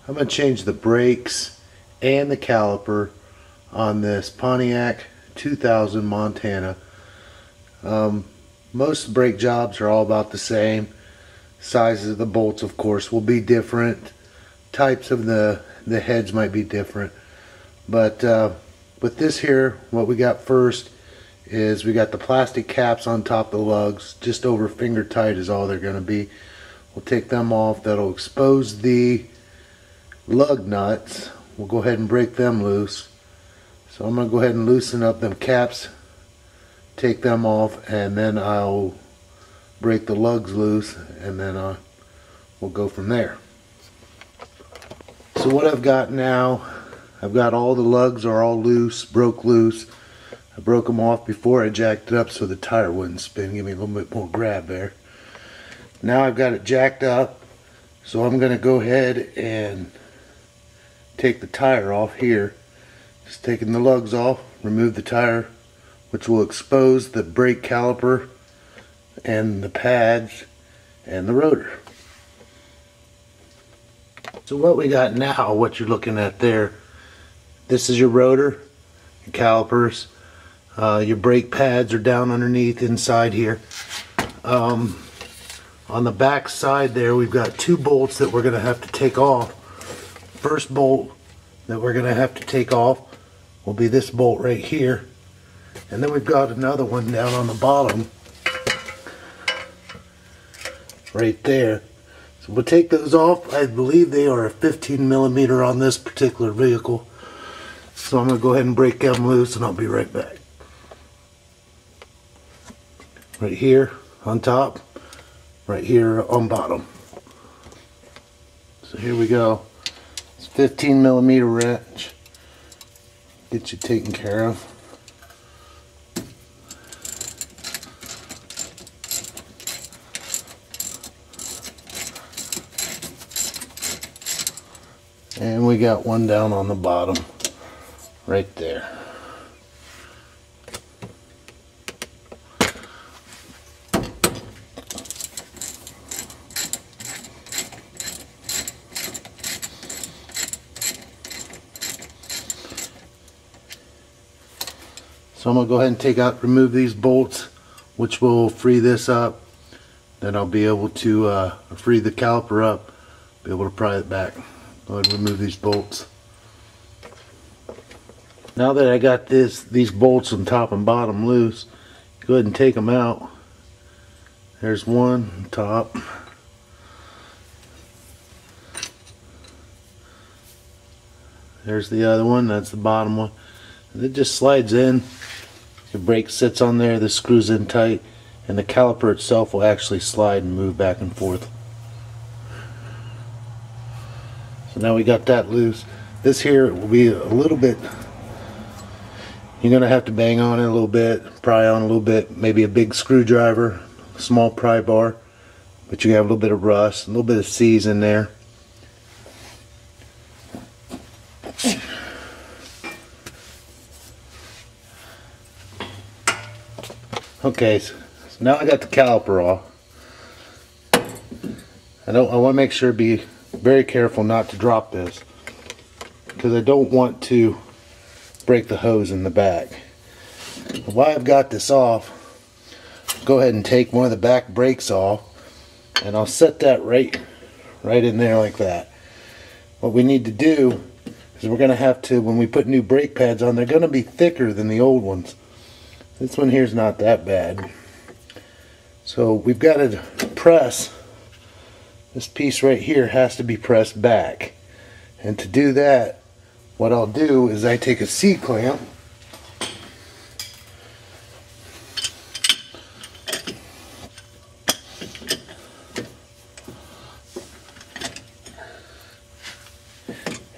I'm going to change the brakes and the caliper on this Pontiac 2000 Montana. Most brake jobs are all about the same. Sizes of the bolts, of course, will be different. Types of the heads might be different. But with this here, what we got first is we got the plastic caps on top of the lugs. Just over finger tight is all they're going to be. We'll take them off. That'll expose the lug nuts. We'll go ahead and break them loose. So I'm going to go ahead and loosen up them caps, take them off, and then I'll break the lugs loose, and then we'll go from there. So what I've got now, I've got all the lugs are all loose, broke loose. I broke them off before I jacked it up so the tire wouldn't spin. Give me a little bit more grab there. Now I've got it jacked up, so I'm going to go ahead and take the tire off here. Just taking the lugs off, remove the tire, which will expose the brake caliper and the pads and the rotor. So what we got now, what you're looking at there, this is your rotor, your calipers, your brake pads are down underneath inside here. On the back side there, we've got two bolts that we're going to have to take off. First bolt that we're going to have to take off will be this bolt right here, and then we've got another one down on the bottom right there. So we'll take those off. I believe they are a 15mm on this particular vehicle, so I'm going to go ahead and break them loose and I'll be right back. Right here on top, right here on bottom. So here we go. It's 15mm wrench. Get you taken care of. And we got one down on the bottom right there. So I'm going to go ahead and remove these bolts, which will free this up. Then I'll be able to free the caliper up, be able to pry it back. Go ahead and remove these bolts. Now that I got these bolts on top and bottom loose, go ahead and take them out. There's one on top. There's the other one, that's the bottom one. And it just slides in. The brake sits on there, this screws in tight, and the caliper itself will actually slide and move back and forth. So now we got that loose. This here will be a little bit, you're going to have to bang on it a little bit, pry on a little bit, maybe a big screwdriver, a small pry bar, but you have a little bit of rust, a little bit of seize in there. Okay, so now I got the caliper off. I want to make sure, be very careful not to drop this, because I don't want to break the hose in the back. While I've got this off, go ahead and take one of the back brakes off, and I'll set that right in there like that. What we need to do is we're going to have to, when we put new brake pads on, they're going to be thicker than the old ones. This one here is not that bad. So we've got to press, this piece right here has to be pressed back. And to do that, what I'll do is I take a C-clamp,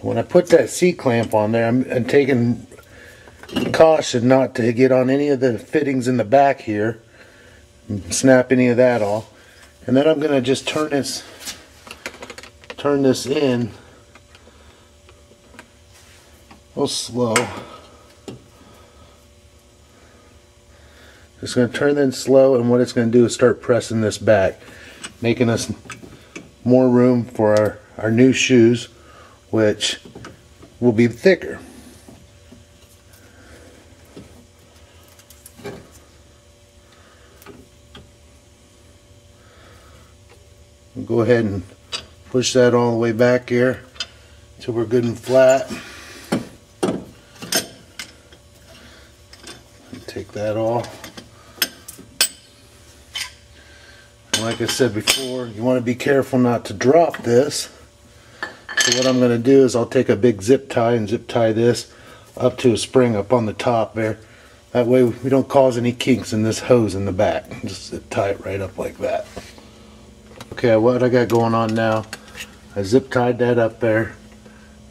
when I put that C-clamp on there, I'm taking caution not to get on any of the fittings in the back here and snap any of that off. And then I'm going to just turn this in real slow. Just going to turn it in slow, and what it's going to do is start pressing this back, making us more room for our new shoes, which will be thicker. We'll go ahead and push that all the way back here until we're good and flat. Take that off. And like I said before, you want to be careful not to drop this. So what I'm going to do is I'll take a big zip tie and zip tie this up to a spring up on the top there. That way we don't cause any kinks in this hose in the back. Just zip tie it right up like that. Okay, what I got going on now, I zip tied that up there.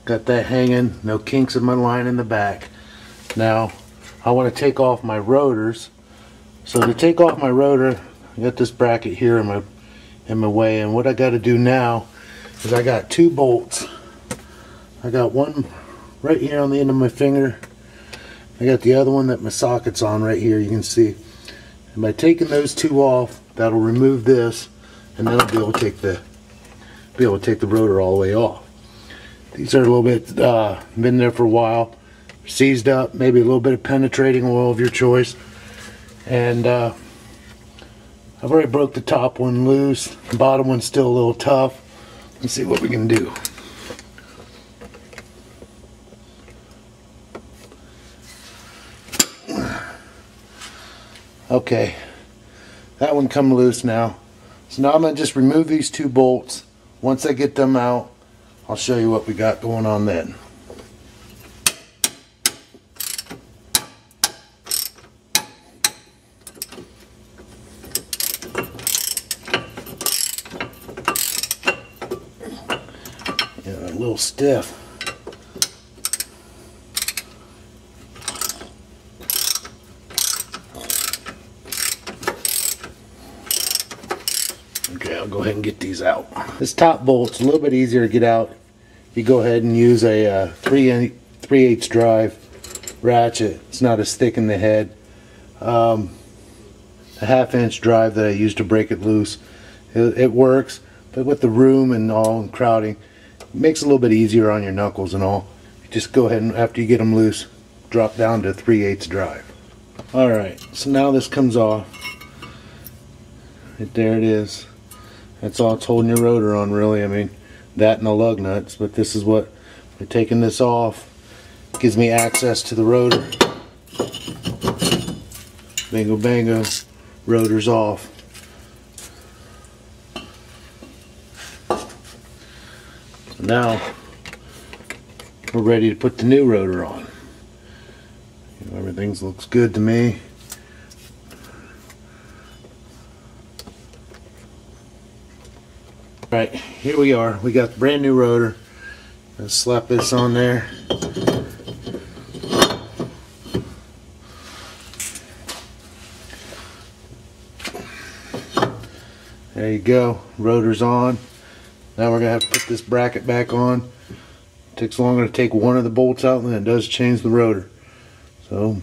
Got that hanging, no kinks in my line in the back. Now I want to take off my rotors. So to take off my rotor, I got this bracket here in my way, and what I got to do now is I got 2 bolts. I got one right here on the end of my finger. I got the other one that my socket's on right here, you can see. And by taking those 2 off, that'll remove this, and then I'll be able to take the rotor all the way off. These are a little bit been there for a while, seized up, maybe a little bit of penetrating oil of your choice, and I've already broke the top one loose. The bottom one's still a little tough. Let's see what we can do. Okay, that one come loose now. So now I'm going to just remove these 2 bolts. Once I get them out, I'll show you what we got going on then. Yeah, a little stiff. Okay, I'll go ahead and get these out. This top bolt's a little bit easier to get out. You go ahead and use a 3/8 drive ratchet. It's not as thick in the head. A 1/2-inch drive that I use to break it loose. It works, but with the room and all and crowding, it makes it a little bit easier on your knuckles and all. You just go ahead and after you get them loose, drop down to 3/8 drive. Alright, so now this comes off. Right there it is. That's all it's holding your rotor on, really. I mean, that and the lug nuts, but this is what we're taking this off. It gives me access to the rotor. Bingo bango, rotor's off. So now we're ready to put the new rotor on. Everything looks good to me. Alright, here we are. We got the brand new rotor. Let's slap this on there. There you go. Rotor's on. Now we're going to have to put this bracket back on. It takes longer to take one of the bolts out than it does change the rotor. So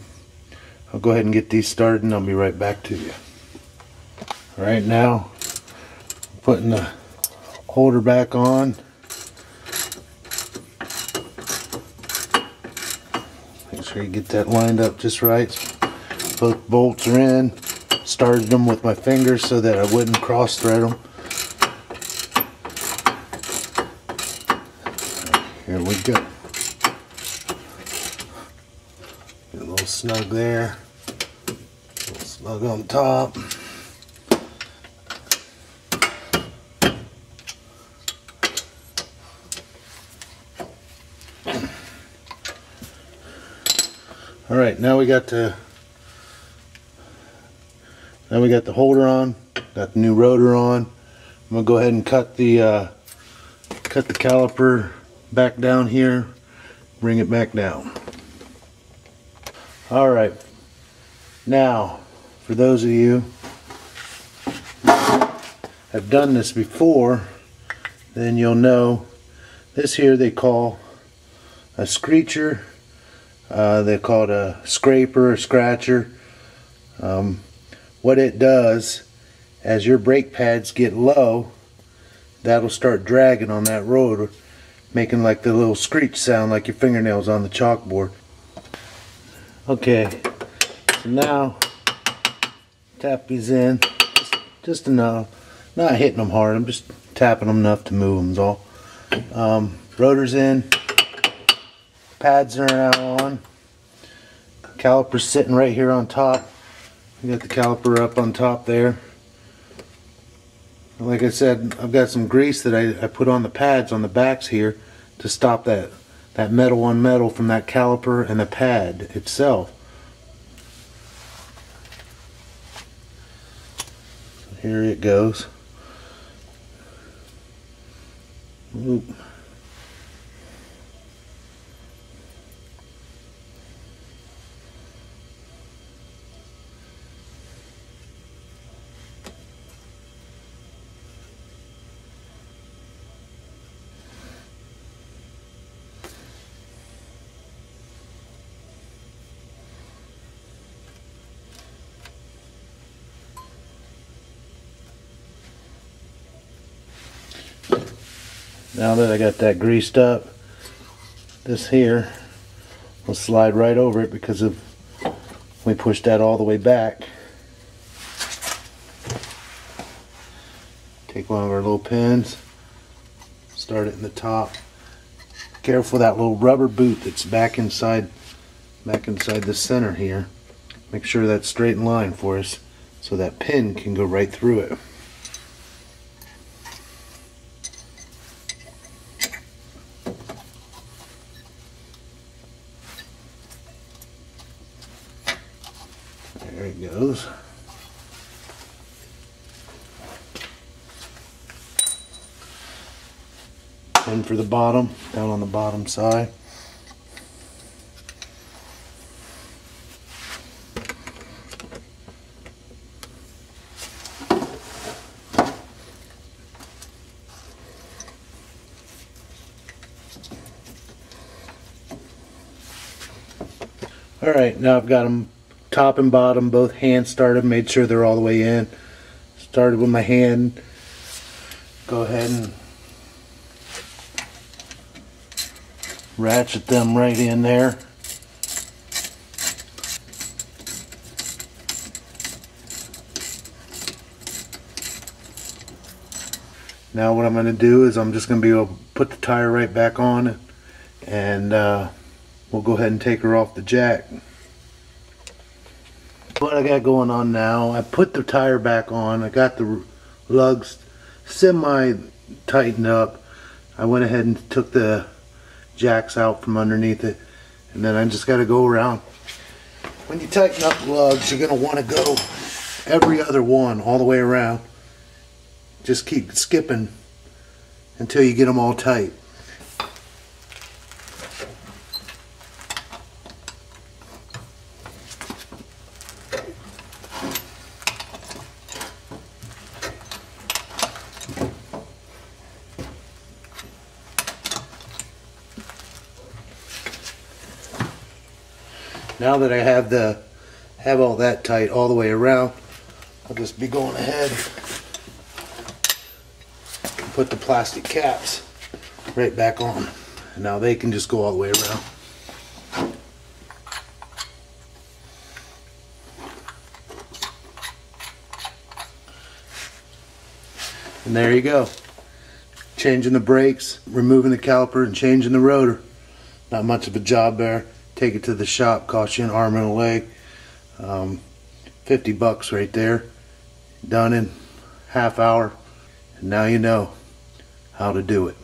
I'll go ahead and get these started and I'll be right back to you. Alright, now putting the holder back on. Make sure you get that lined up just right. Both bolts are in. Started them with my fingers so that I wouldn't cross thread them. Here we go. Get a little snug there. A little snug on top. Alright, now we got the holder on, got the new rotor on. I'm gonna go ahead and cut the caliper back down here, bring it back down. Alright, now for those of you have done this before, then you'll know this here they call a screecher. They call it a scraper or scratcher. What it does, as your brake pads get low, that'll start dragging on that rotor. making like the little screech sound like your fingernails on the chalkboard. Okay, so now tap these in just enough, not hitting them hard, I'm just tapping them enough to move them is all. Rotor's in, pads are now on, caliper's sitting right here on top. You got the caliper up on top there. Like I said, I've got some grease that I put on the pads on the backs here to stop that metal on metal from that caliper and the pad itself. So here it goes. Oop. Now that I got that greased up, this here will slide right over it because of we pushed that all the way back. Take one of our little pins, start it in the top. Careful that little rubber boot that's back inside the center here. Make sure that's straight in line for us so that pin can go right through it. There it goes. Pin for the bottom, down on the bottom side. Alright, now I've got them top and bottom, both hands started, made sure they're all the way in. Started with my hand. Go ahead and ratchet them right in there. Now what I'm going to do is I'm just going to be able to put the tire right back on it, and we'll go ahead and take her off the jack. What I got going on now, I put the tire back on, I got the lugs semi tightened up. I went ahead and took the jacks out from underneath it, and then I just got to go around. When you tighten up the lugs, you're going to want to go every other one all the way around. Just keep skipping until you get them all tight. Now that I have all that tight all the way around, I'll just be going ahead and put the plastic caps right back on. And now they can just go all the way around. And there you go. Changing the brakes, removing the caliper, and changing the rotor. Not much of a job there. Take it to the shop, cost you an arm and a leg. 50 bucks right there. Done in half hour. And now you know how to do it.